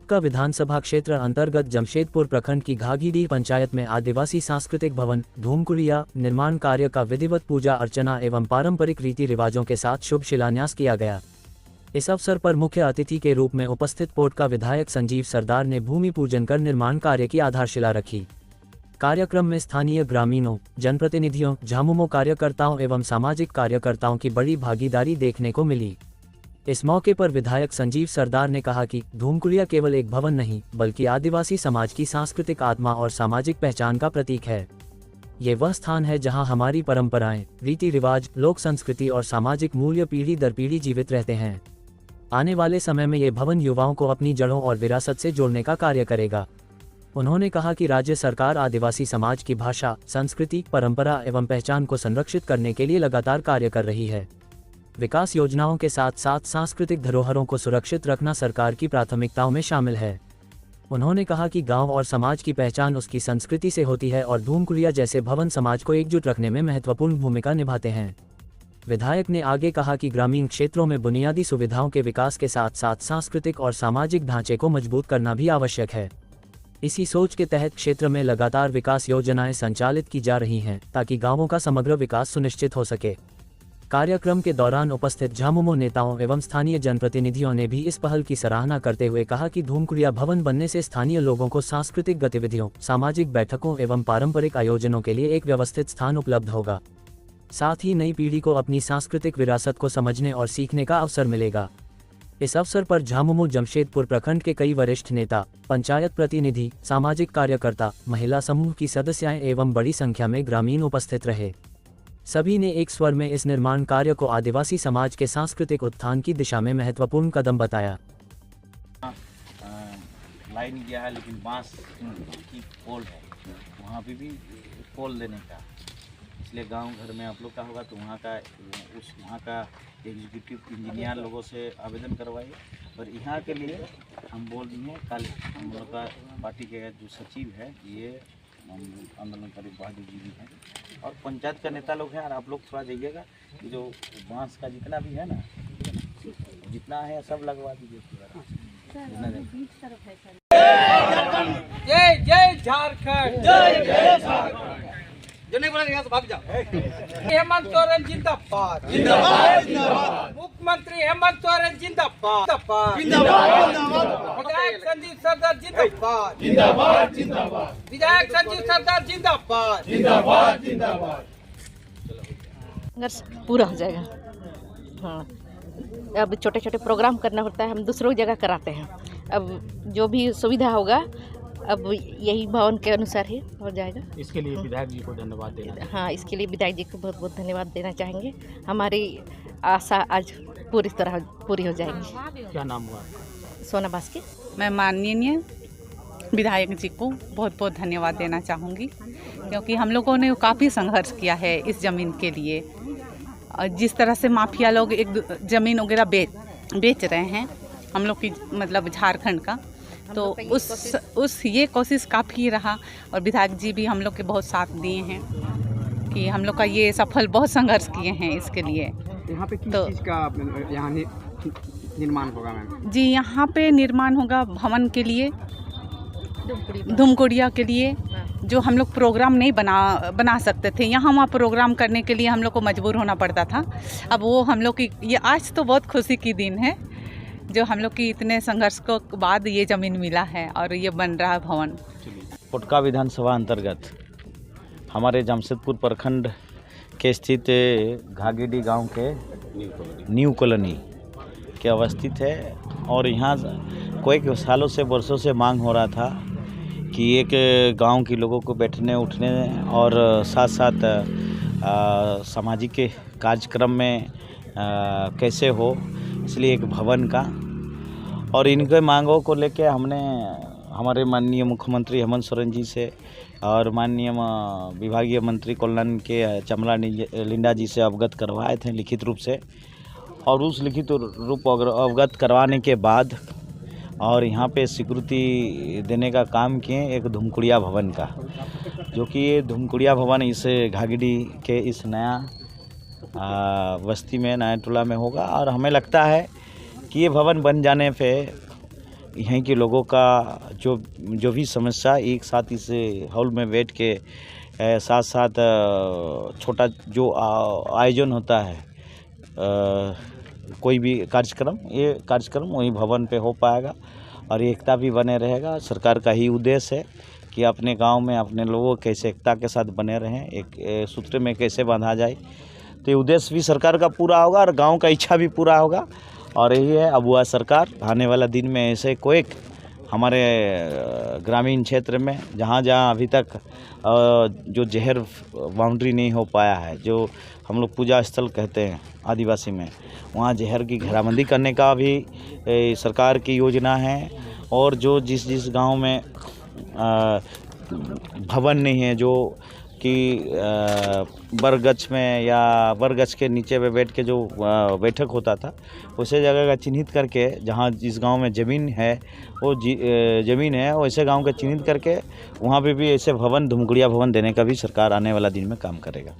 पोटका विधानसभा क्षेत्र अंतर्गत जमशेदपुर प्रखंड की घाघीडीह पंचायत में आदिवासी सांस्कृतिक भवन धूमकुड़िया निर्माण कार्य का विधिवत पूजा अर्चना एवं पारंपरिक रीति रिवाजों के साथ शुभ शिलान्यास किया गया। इस अवसर पर मुख्य अतिथि के रूप में उपस्थित पोटका विधायक संजीव सरदार ने भूमि पूजन कर निर्माण कार्य की आधारशिला रखी। कार्यक्रम में स्थानीय ग्रामीणों, जनप्रतिनिधियों, झामुमो कार्यकर्ताओं एवं सामाजिक कार्यकर्ताओं की बड़ी भागीदारी देखने को मिली। इस मौके पर विधायक संजीव सरदार ने कहा कि धूमकुड़िया केवल एक भवन नहीं बल्कि आदिवासी समाज की सांस्कृतिक आत्मा और सामाजिक पहचान का प्रतीक है। ये वह स्थान है जहां हमारी परंपराएं, रीति रिवाज, लोक संस्कृति और सामाजिक मूल्य पीढ़ी दर पीढ़ी जीवित रहते हैं। आने वाले समय में ये भवन युवाओं को अपनी जड़ों और विरासत से जोड़ने का कार्य करेगा। उन्होंने कहा कि राज्य सरकार आदिवासी समाज की भाषा, संस्कृति, परंपरा एवं पहचान को संरक्षित करने के लिए लगातार कार्य कर रही है। विकास योजनाओं के साथ साथ सांस्कृतिक धरोहरों को सुरक्षित रखना सरकार की प्राथमिकताओं में शामिल है। उन्होंने कहा कि गांव और समाज की पहचान उसकी संस्कृति से होती है और धूमकुड़िया जैसे भवन समाज को एकजुट रखने में महत्वपूर्ण भूमिका निभाते हैं। विधायक ने आगे कहा कि ग्रामीण क्षेत्रों में बुनियादी सुविधाओं के विकास के साथ साथ सांस्कृतिक और सामाजिक ढांचे को मजबूत करना भी आवश्यक है। इसी सोच के तहत क्षेत्र में लगातार विकास योजनाएं संचालित की जा रही हैं ताकि गांवों का समग्र विकास सुनिश्चित हो सके। कार्यक्रम के दौरान उपस्थित झामुमो नेताओं एवं स्थानीय जनप्रतिनिधियों ने भी इस पहल की सराहना करते हुए कहा कि धूमकुड़िया भवन बनने से स्थानीय लोगों को सांस्कृतिक गतिविधियों, सामाजिक बैठकों एवं पारंपरिक आयोजनों के लिए एक व्यवस्थित स्थान उपलब्ध होगा। साथ ही नई पीढ़ी को अपनी सांस्कृतिक विरासत को समझने और सीखने का अवसर मिलेगा। इस अवसर पर झामुमो जमशेदपुर प्रखंड के कई वरिष्ठ नेता, पंचायत प्रतिनिधि, सामाजिक कार्यकर्ता, महिला समूह की सदस्याएं एवं बड़ी संख्या में ग्रामीण उपस्थित रहे। सभी ने एक स्वर में इस निर्माण कार्य को आदिवासी समाज के सांस्कृतिक उत्थान की दिशा में महत्वपूर्ण कदम बताया। लाइन गया है लेकिन बांस की पोल है, वहाँ पे भी पोल देने का, इसलिए गांव घर में आप लोग का होगा तो वहाँ का एग्जीक्यूटिव इंजीनियर लोगों से आवेदन करवाइए। और यहाँ के लिए हम बोल दिए कल हम लोग का पार्टी के जो सचिव है ये आंदोलनकारी बहादुर जी भी हैं और पंचायत का नेता लोग हैं। और आप लोग थोड़ा जाइएगा कि जो बांस का जितना भी है ना, जितना है सब लगवा दीजिए पूरा। जय जय झारखंड, जय जय झारखंड। जो नहीं बोला यहाँ से भाग जाओ। हेमंत सोरेन जिंदाबाद, जिंदाबाद जिंदाबाद। मुख्यमंत्री हेमंत सोरेन जिंदाबाद, जिंदाबाद जिंदाबाद। विधायक संजीव सरदार जिंदाबाद, जिंदाबाद जिंदाबाद। विधायक संजीव सरदार जिंदाबाद, जिंदाबाद जिंदाबाद। पूरा हो जाएगा। हाँ, अब छोटे छोटे प्रोग्राम करना होता है, हम दूसरों जगह कराते हैं। अब जो भी सुविधा होगा अब यही भवन के अनुसार ही हो जाएगा। इसके लिए विधायक जी को धन्यवाद देना। हाँ, इसके लिए विधायक जी को बहुत बहुत धन्यवाद देना चाहेंगे। हमारी आशा आज पूरी तरह पूरी हो जाएगी। क्या नाम हुआ? सोना बास्के। मैं माननीय विधायक जी को बहुत बहुत धन्यवाद देना चाहूँगी क्योंकि हम लोगों ने काफ़ी संघर्ष किया है इस ज़मीन के लिए। और जिस तरह से माफिया लोग एक ज़मीन वगैरह बेच रहे हैं हम लोग की, मतलब झारखंड का, तो उस ये कोशिश काफ़ी रहा और विधायक जी भी हम लोग के बहुत साथ दिए हैं कि हम लोग का ये सफल बहुत संघर्ष किए हैं इसके लिए। यहाँ पे किस चीज़ का यहाँ निर्माण होगा मैम? जी, यहाँ पे निर्माण होगा भवन के लिए, धूमकुड़िया के लिए, जो हम लोग प्रोग्राम नहीं बना सकते थे। यहाँ वहाँ प्रोग्राम करने के लिए हम लोग को मजबूर होना पड़ता था। अब वो हम लोग की ये आज तो बहुत खुशी की दिन है जो हम लोग की इतने संघर्ष को बाद ये ज़मीन मिला है और ये बन रहा है भवन। पोटका विधानसभा अंतर्गत हमारे जमशेदपुर प्रखंड के स्थित घाघीडीह गांव के न्यू कॉलोनी के अवस्थित है। और यहाँ कई सालों से, वर्षों से मांग हो रहा था कि एक गांव के लोगों को बैठने उठने और साथ साथ सामाजिक कार्यक्रम में कैसे हो, इसलिए एक भवन का। और इनके मांगों को लेके हमने हमारे माननीय मुख्यमंत्री हेमंत सोरेन जी से और माननीय विभागीय मंत्री कल्याण के चमला लिंडा जी से अवगत करवाए थे लिखित रूप से। और उस लिखित रूप अवगत करवाने के बाद और यहाँ पे स्वीकृति देने का काम किए एक धूमकुड़िया भवन का, जो कि ये धूमकुड़िया भवन इस घाघीडीह के इस नया बस्ती में, नया टोला में होगा। और हमें लगता है कि ये भवन बन जाने पे यहीं के लोगों का जो भी समस्या एक साथ इस हॉल में बैठ के साथ साथ छोटा जो आयोजन होता है कोई भी कार्यक्रम, ये कार्यक्रम वही भवन पे हो पाएगा और एकता भी बने रहेगा। सरकार का ही उद्देश्य है कि अपने गांव में अपने लोगों कैसे एकता के साथ बने रहें, एक सूत्र में कैसे बांधा जाए। तो ये उद्देश्य भी सरकार का पूरा होगा और गांव का इच्छा भी पूरा होगा। और यही है अब वह सरकार आने वाला दिन में ऐसे कोई हमारे ग्रामीण क्षेत्र में जहाँ अभी तक जो जहर बाउंड्री नहीं हो पाया है, जो हम लोग पूजा स्थल कहते हैं आदिवासी में, वहाँ जहर की घेराबंदी करने का भी सरकार की योजना है। और जो जिस गांव में भवन नहीं है, जो कि बरगछ में या बरगछ के नीचे पे बैठ के जो बैठक होता था, उसे जगह का चिन्हित करके जहाँ जिस गांव में ज़मीन है वो ज़मीन है वैसे गांव का चिन्हित करके वहाँ पे भी ऐसे भवन, धूमकुड़िया भवन देने का भी सरकार आने वाला दिन में काम करेगा।